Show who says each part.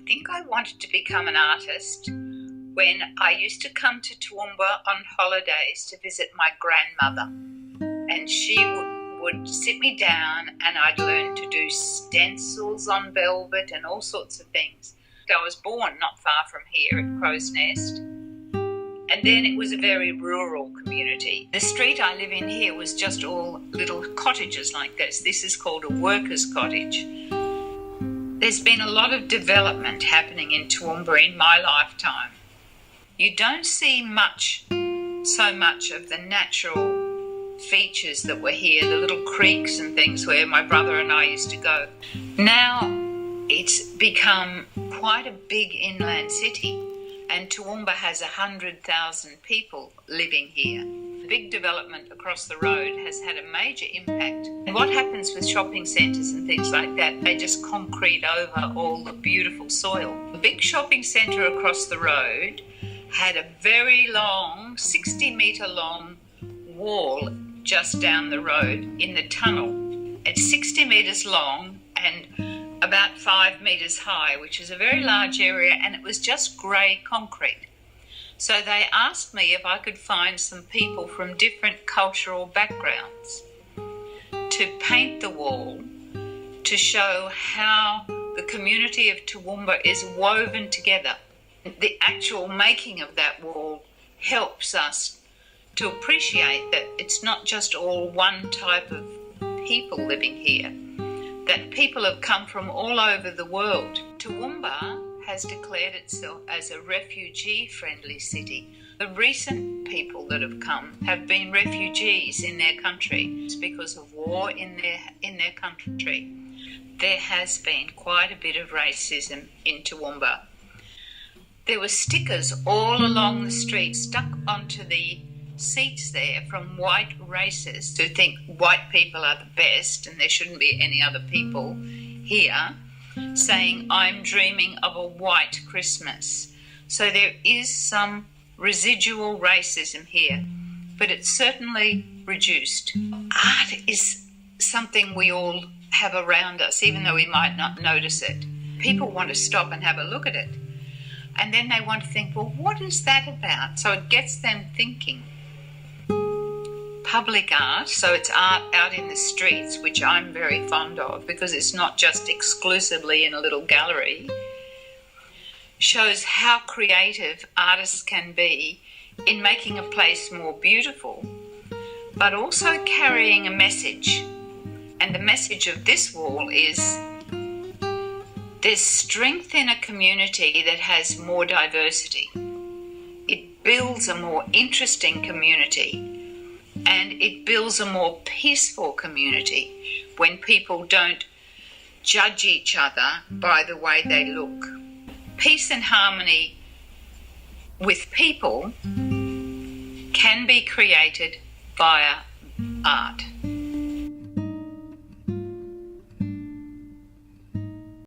Speaker 1: think I wanted to become an artist when I used to come to Toowoomba on holidays to visit my grandmother, and she would sit me down and I'd learn to do stencils on velvet and all sorts of things. I was born not far from here at Crow's Nest, and then it was a very rural community. The street I live in here was just all little cottages like this. This is called a worker's cottage. There's been a lot of development happening in Toowoomba in my lifetime. You don't see so much of the natural features that were here, the little creeks and things where my brother and I used to go. Now it's become quite a big inland city, and Toowoomba has 100,000 people living here. The big development across the road has had a major impact. And what happens with shopping centres and things like that, they just concrete over all the beautiful soil. The big shopping centre across the road had a very long, 60-metre long wall just down the road in the tunnel. It's 60 metres long and about 5 metres high, which is a very large area, and it was just grey concrete. So they asked me if I could find some people from different cultural backgrounds to paint the wall to show how the community of Toowoomba is woven together. The actual making of that wall helps us to appreciate that it's not just all one type of people living here, that people have come from all over the world. Toowoomba has declared itself as a refugee-friendly city. The recent people that have come have been refugees in their country. It's because of war in their country. There has been quite a bit of racism in Toowoomba. There were stickers all along the street stuck onto the seats there from white racists who think white people are the best and there shouldn't be any other people here, saying, "I'm dreaming of a white Christmas." So there is some residual racism here, but it's certainly reduced. Art is something we all have around us, even though we might not notice it. People want to stop and have a look at it. And then they want to think, well, what is that about? So it gets them thinking. Public art, so it's art out in the streets, which I'm very fond of because it's not just exclusively in a little gallery, shows how creative artists can be in making a place more beautiful, but also carrying a message. And the message of this wall is there's strength in a community that has more diversity. It builds a more interesting community, and it builds a more peaceful community when people don't judge each other by the way they look. Peace and harmony with people can be created via art.